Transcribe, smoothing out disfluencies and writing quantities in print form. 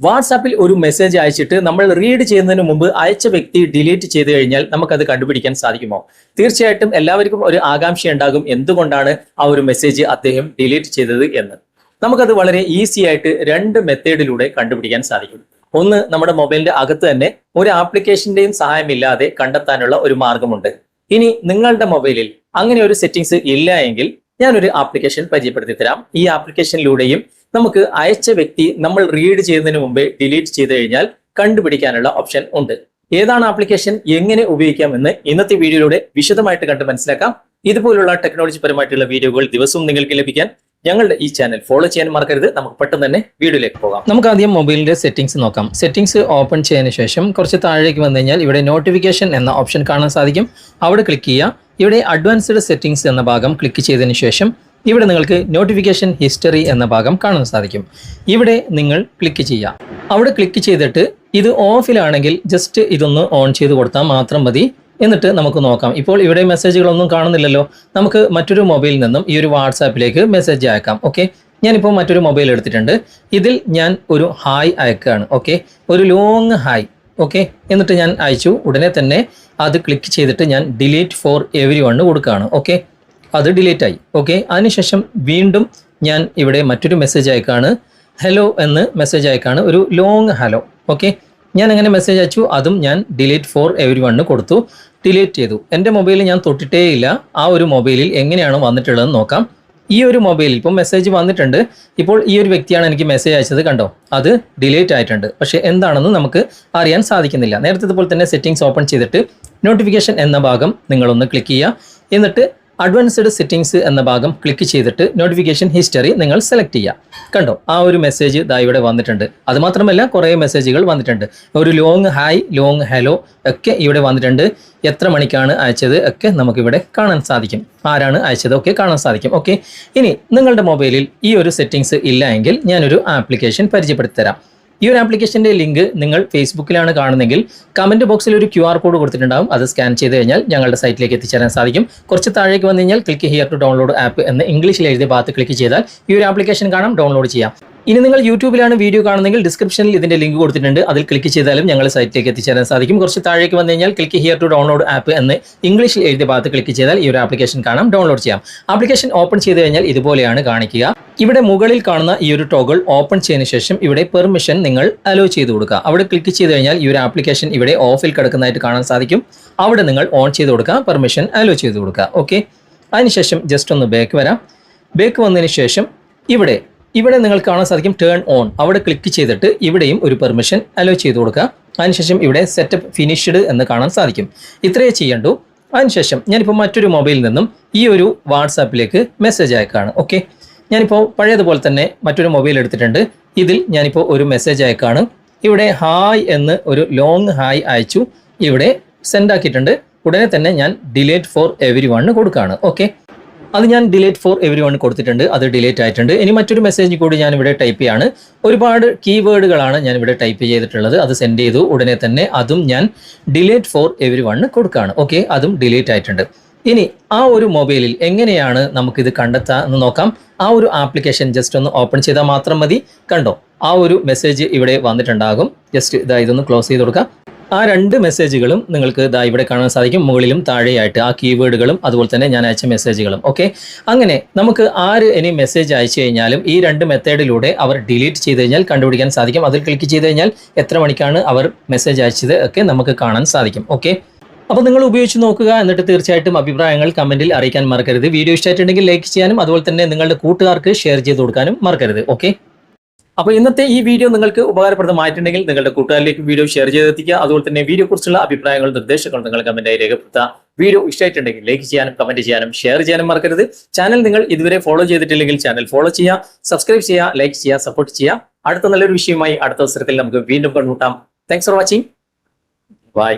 വാട്സാപ്പിൽ ഒരു മെസ്സേജ് അയച്ചിട്ട് നമ്മൾ റീഡ് ചെയ്യുന്നതിന് മുമ്പ് അയച്ച വ്യക്തി ഡിലീറ്റ് ചെയ്ത് കഴിഞ്ഞാൽ നമുക്കത് കണ്ടുപിടിക്കാൻ സാധിക്കുമോ? തീർച്ചയായിട്ടും എല്ലാവർക്കും ഒരു ആകാംക്ഷ ഉണ്ടാകും, എന്തുകൊണ്ടാണ് ആ ഒരു മെസ്സേജ് അദ്ദേഹം ഡിലീറ്റ് ചെയ്തത് എന്ന്. നമുക്കത് വളരെ ഈസി ആയിട്ട് രണ്ട് മെത്തേഡിലൂടെ കണ്ടുപിടിക്കാൻ സാധിക്കും. ഒന്ന്, നമ്മുടെ മൊബൈലിന്റെ അകത്ത് തന്നെ ഒരു ആപ്ലിക്കേഷന്റെയും സഹായമില്ലാതെ കണ്ടെത്താനുള്ള ഒരു മാർഗമുണ്ട്. ഇനി നിങ്ങളുടെ മൊബൈലിൽ അങ്ങനെ ഒരു സെറ്റിംഗ്സ് ഇല്ല എങ്കിൽ ഞാനൊരു ആപ്ലിക്കേഷൻ പരിചയപ്പെടുത്തി തരാം. ഈ ആപ്ലിക്കേഷനിലൂടെയും നമുക്ക് അയച്ച വ്യക്തി നമ്മൾ റീഡ് ചെയ്യുന്നതിന് മുമ്പേ ഡിലീറ്റ് ചെയ്ത് കഴിഞ്ഞാൽ കണ്ടുപിടിക്കാനുള്ള ഓപ്ഷൻ ഉണ്ട്. ഏതാണ് ആപ്ലിക്കേഷൻ, എങ്ങനെ ഉപയോഗിക്കാമെന്ന് ഇന്നത്തെ വീഡിയോയിലൂടെ വിശദമായിട്ട് കണ്ട് മനസ്സിലാക്കാം. ഇതുപോലുള്ള ടെക്നോളജി പരമായിട്ടുള്ള വീഡിയോകൾ ദിവസവും നിങ്ങൾക്ക് ലഭിക്കാൻ ഞങ്ങളുടെ ഈ ചാനൽ ഫോളോ ചെയ്യാൻ മറക്കരുത്. നമുക്ക് പെട്ടെന്ന് തന്നെ വീഡിയോയിലേക്ക് പോകാം. നമുക്ക് ആദ്യം മൊബൈലിന്റെ സെറ്റിംഗ്സ് നോക്കാം. സെറ്റിംഗ്സ് ഓപ്പൺ ചെയ്തതിനു ശേഷം കുറച്ച് താഴേക്ക് വന്നു കഴിഞ്ഞാൽ ഇവിടെ നോട്ടിഫിക്കേഷൻ എന്ന ഓപ്ഷൻ കാണാൻ സാധിക്കും. അവിടെ ക്ലിക്ക് ചെയ്യുക. ഇവിടെ അഡ്വാൻസ്ഡ് സെറ്റിംഗ്സ് എന്ന ഭാഗം ക്ലിക്ക് ചെയ്തതിനു ശേഷം ഇവിടെ നിങ്ങൾക്ക് നോട്ടിഫിക്കേഷൻ ഹിസ്റ്ററി എന്ന ഭാഗം കാണാൻ സാധിക്കും. ഇവിടെ നിങ്ങൾ ക്ലിക്ക് ചെയ്യുക. അവിടെ ക്ലിക്ക് ചെയ്തിട്ട് ഇത് ഓഫിലാണെങ്കിൽ ജസ്റ്റ് ഇതൊന്ന് ഓൺ ചെയ്ത് കൊടുത്താൽ മാത്രം മതി. എന്നിട്ട് നമുക്ക് നോക്കാം. ഇപ്പോൾ ഇവിടെ മെസ്സേജുകളൊന്നും കാണുന്നില്ലല്ലോ. നമുക്ക് മറ്റൊരു മൊബൈലിൽ നിന്നും ഈ ഒരു വാട്സാപ്പിലേക്ക് മെസ്സേജ് അയക്കാം. ഓക്കെ, ഞാനിപ്പോൾ മറ്റൊരു മൊബൈൽ എടുത്തിട്ടുണ്ട്. ഇതിൽ ഞാൻ ഒരു ഹായ് അയക്കുകയാണ്. ഓക്കെ, ഒരു ലോങ് ഹായ്. ഓക്കെ, എന്നിട്ട് ഞാൻ അയച്ചു. ഉടനെ തന്നെ അത് ക്ലിക്ക് ചെയ്തിട്ട് ഞാൻ ഡിലീറ്റ് ഫോർ എവരി വൺ കൊടുക്കുകയാണ്. ഓക്കെ, അത് ഡിലീറ്റ് ആയി. ഓക്കെ, അതിനുശേഷം വീണ്ടും ഞാൻ ഇവിടെ മറ്റൊരു മെസ്സേജ് അയക്കുകയാണ്. ഹലോ എന്ന് മെസ്സേജ് അയക്കുകയാണ്, ഒരു ലോങ് ഹലോ. ഓക്കെ, ഞാൻ അങ്ങനെ മെസ്സേജ് അയച്ചു. അതും ഞാൻ ഡിലീറ്റ് ഫോർ എവരി വൺ കൊടുത്തു, ഡിലീറ്റ് ചെയ്തു. എൻ്റെ മൊബൈലിൽ ഞാൻ തൊട്ടിട്ടേ ഇല്ല. ആ ഒരു മൊബൈലിൽ എങ്ങനെയാണ് വന്നിട്ടുള്ളതെന്ന് നോക്കാം. ഈ ഒരു മൊബൈലിൽ ഇപ്പോൾ മെസ്സേജ് വന്നിട്ടുണ്ട്. ഇപ്പോൾ ഈ ഒരു വ്യക്തിയാണ് എനിക്ക് മെസ്സേജ് അയച്ചത്, കണ്ടോ, അത് ഡിലീറ്റ് ആയിട്ടുണ്ട്. പക്ഷേ എന്താണെന്ന് നമുക്ക് അറിയാൻ സാധിക്കുന്നില്ല. നേരത്തെ ഇതുപോലെ തന്നെ സെറ്റിംഗ്സ് ഓപ്പൺ ചെയ്തിട്ട് നോട്ടിഫിക്കേഷൻ എന്ന ഭാഗം നിങ്ങളൊന്ന് ക്ലിക്ക് ചെയ്യുക. എന്നിട്ട് അഡ്വാൻസ്ഡ് സെറ്റിംഗ്സ് എന്ന ഭാഗം ക്ലിക്ക് ചെയ്തിട്ട് നോട്ടിഫിക്കേഷൻ ഹിസ്റ്ററി നിങ്ങൾ സെലക്ട് ചെയ്യുക. കണ്ടോ, ആ ഒരു മെസ്സേജ് ദാ ഇവിടെ വന്നിട്ടുണ്ട്. അതുമാത്രമല്ല കുറേ മെസ്സേജുകൾ വന്നിട്ടുണ്ട്. ഒരു ലോങ് ഹായ്, ലോങ് ഹലോ ഒക്കെ ഇവിടെ വന്നിട്ടുണ്ട്. എത്ര മണിക്കാണ് അയച്ചത് ഒക്കെ നമുക്കിവിടെ കാണാൻ സാധിക്കും. ആരാണ് അയച്ചത് ഒക്കെ കാണാൻ സാധിക്കും. ഓക്കെ, ഇനി നിങ്ങളുടെ മൊബൈലിൽ ഈ ഒരു സെറ്റിംഗ്സ് ഇല്ല എങ്കിൽ ഞാനൊരു ആപ്ലിക്കേഷൻ പരിചയപ്പെടുത്തി തരാം. ഈ ഒരു ആപ്ലിക്കേഷൻ്റെ ലിങ്ക് നിങ്ങൾ ഫേസ്ബുക്കിലാണ് കാണുന്നതെങ്കിൽ കമൻറ്റ് ബോക്സിൽ ഒരു QR കോഡ് കൊടുത്തിട്ടുണ്ടാകും. അത് സ്കാൻ ചെയ്ത് കഴിഞ്ഞാൽ ഞങ്ങളുടെ സൈറ്റിലേക്ക് എത്തിച്ചേരാൻ സാധിക്കും. കുറച്ച് താഴേക്ക് വന്നു കഴിഞ്ഞാൽ click here to download app എന്ന് ഇംഗ്ലീഷിൽ എഴുതിയ ഭാഗത്ത് ക്ലിക്ക് ചെയ്താൽ ഈ ഒരു ആപ്ലിക്കേഷൻ കാണാം, ഡൗൺലോഡ് ചെയ്യാം. ഇനി നിങ്ങൾ യൂട്യൂബിലാണ് വീഡിയോ കാണുന്നതെങ്കിൽ ഡിസ്ക്രിപ്ഷനിൽ ഇതിന്റെ ലിങ്ക് കൊടുത്തിട്ടുണ്ട്. അതിൽ ക്ലിക്ക് ചെയ്താലും ഞങ്ങളുടെ സൈറ്റിലേക്ക് എത്തിച്ചേരാൻ സാധിക്കും. കുറച്ച് താഴേക്ക് വന്നു കഴിഞ്ഞാൽ click here to download app എന്ന് ഇംഗ്ലീഷിൽ എഴുതിയ ഭാഗത്ത് ക്ലിക്ക് ചെയ്താൽ ഈ ഒരു ആപ്ലിക്കേഷൻ കാണാം, ഡൗൺലോഡ് ചെയ്യാം. ആപ്ലിക്കേഷൻ ഓപ്പൺ ചെയ്ത് കഴിഞ്ഞാൽ ഇതുപോലെയാണ് കാണിക്കുക. ഇവിടെ മുകളിൽ കാണുന്ന ഈ ഒരു ടോഗിൾ ഓപ്പൺ ചെയ്തതിനു ശേഷം ഇവിടെ പെർമിഷൻ നിങ്ങൾ അലോ ചെയ്ത് കൊടുക്കുക. അവിടെ ക്ലിക്ക് ചെയ്ത് കഴിഞ്ഞാൽ ഈ ഒരു ആപ്ലിക്കേഷൻ ഇവിടെ ഓഫിൽ കിടക്കുന്നതായിട്ട് കാണാൻ സാധിക്കും. അവിടെ നിങ്ങൾ ഓൺ ചെയ്ത് കൊടുക്കുക, പെർമിഷൻ അലോ ചെയ്ത് കൊടുക്കുക. ഓക്കെ, അതിനുശേഷം ജസ്റ്റ് ഒന്ന് ബാക്ക് വരാം. ബാക്ക് വന്നതിന് ശേഷം ഇവിടെ നിങ്ങൾക്ക് കാണാൻ സാധിക്കും ടേൺ ഓൺ. അവിടെ ക്ലിക്ക് ചെയ്തിട്ട് ഇവിടെയും ഒരു പെർമിഷൻ അലോ ചെയ്ത് കൊടുക്കുക. അതിനുശേഷം ഇവിടെ സെറ്റപ്പ് ഫിനിഷ്ഡ് എന്ന് കാണാൻ സാധിക്കും. ഇത്രയേ ചെയ്യണ്ടൂ. അതിനുശേഷം ഞാനിപ്പോൾ മറ്റൊരു മൊബൈലിൽ നിന്നും ഈ ഒരു വാട്സാപ്പിലേക്ക് മെസ്സേജ് അയക്കുകയാണ്. ഓക്കെ, ഞാനിപ്പോൾ പഴയതുപോലെ തന്നെ മറ്റൊരു മൊബൈൽ എടുത്തിട്ടുണ്ട്. ഇതിൽ ഞാനിപ്പോൾ ഒരു മെസ്സേജ് അയക്കുകയാണ്. ഇവിടെ ഹായ് എന്ന് ഒരു ലോങ് ഹായ് അയച്ചു. ഇവിടെ സെൻഡ് ആക്കിയിട്ടുണ്ട്. ഉടനെ തന്നെ ഞാൻ ഡിലീറ്റ് ഫോർ എവരി വൺ കൊടുക്കുകയാണ്. ഓക്കെ, അത് ഞാൻ ഡിലീറ്റ് ഫോർ എവരി വൺ കൊടുത്തിട്ടുണ്ട്. അത് ഡിലീറ്റ് ആയിട്ടുണ്ട്. ഇനി മറ്റൊരു മെസ്സേജ് കൂടി ഞാനിവിടെ ടൈപ്പ് ചെയ്യാണ്. ഒരുപാട് കീവേഡുകളാണ് ഞാനിവിടെ ടൈപ്പ് ചെയ്തിട്ടുള്ളത്. അത് സെൻഡ് ചെയ്തു. ഉടനെ തന്നെ അതും ഞാൻ ഡിലീറ്റ് ഫോർ എവരി വൺ കൊടുക്കുകയാണ്. ഓക്കെ, അതും ഡിലീറ്റ് ആയിട്ടുണ്ട്. ഇനി ആ ഒരു മൊബൈലിൽ എങ്ങനെയാണ് നമുക്കിത് കണ്ടെത്താൻ എന്ന് നോക്കാം. ആ ഒരു ആപ്ലിക്കേഷൻ ജസ്റ്റ് ഒന്ന് ഓപ്പൺ ചെയ്താൽ മാത്രം മതി. കണ്ടോ, ആ ഒരു മെസ്സേജ് ഇവിടെ വന്നിട്ടുണ്ടാകും. ജസ്റ്റ് ഇതൊന്ന് ക്ലോസ് ചെയ്ത് കൊടുക്കാം. ആ രണ്ട് മെസ്സേജുകളും നിങ്ങൾക്ക് ഇവിടെ കാണാൻ സാധിക്കും. മുകളിലും താഴെയായിട്ട് ആ കീവേഡുകളും അതുപോലെ തന്നെ ഞാൻ അയച്ച മെസ്സേജുകളും. ഓക്കെ, അങ്ങനെ നമുക്ക് ആര് ഇനി മെസ്സേജ് അയച്ചു കഴിഞ്ഞാലും ഈ രണ്ട് മെത്തേഡിലൂടെ അവർ ഡിലീറ്റ് ചെയ്ത് കഴിഞ്ഞാൽ കണ്ടുപിടിക്കാൻ സാധിക്കും. അതിൽ ക്ലിക്ക് ചെയ്ത് കഴിഞ്ഞാൽ എത്ര മണിക്കാണ് അവർ മെസ്സേജ് അയച്ചത് ഒക്കെ നമുക്ക് കാണാൻ സാധിക്കും. ഓക്കെ, അപ്പോൾ നിങ്ങൾ ഉപയോഗിച്ച് നോക്കുക. എന്നിട്ട് തീർച്ചയായിട്ടും അഭിപ്രായങ്ങൾ കമൻറ്റിൽ അറിയിക്കാൻ മറക്കരുത്. വീഡിയോ ഇഷ്ടമായിട്ടുണ്ടെങ്കിൽ ലൈക്ക് ചെയ്യാനും അതുപോലെ തന്നെ നിങ്ങളുടെ കൂട്ടുകാർക്ക് ഷെയർ ചെയ്ത് കൊടുക്കാനും മറക്കരുത്. ഓക്കെ, അപ്പോൾ ഇന്നത്തെ ഈ വീഡിയോ നിങ്ങൾക്ക് ഉപകാരപ്രദമായിട്ടുണ്ടെങ്കിൽ നിങ്ങളുടെ കൂട്ടുകാരിലേക്ക് വീഡിയോ ഷെയർ ചെയ്തെത്തിക്കുക. അതുപോലെ തന്നെ വീഡിയോ കുറിച്ചുള്ള അഭിപ്രായങ്ങളും നിർദ്ദേശങ്ങളും നിങ്ങൾ കമന്റായി രേഖപ്പെടുത്തുക. വീഡിയോ ഇഷ്ടമായിട്ടുണ്ടെങ്കിൽ ലൈക്ക് ചെയ്യാനും കമന്റ് ചെയ്യാനും ഷെയർ ചെയ്യാനും മറക്കരുത്. ചാനൽ നിങ്ങൾ ഇതുവരെ ഫോളോ ചെയ്തിട്ടില്ലെങ്കിൽ ചാനൽ ഫോളോ ചെയ്യുക, സബ്സ്ക്രൈബ് ചെയ്യുക, ലൈക്ക് ചെയ്യുക, സപ്പോർട്ട് ചെയ്യുക. അടുത്ത നല്ലൊരു വിഷയമായി അടുത്ത അവസരത്തിൽ നമുക്ക് വീണ്ടും കണ്ടുമുട്ടാം. Thanks for watching. ബൈ.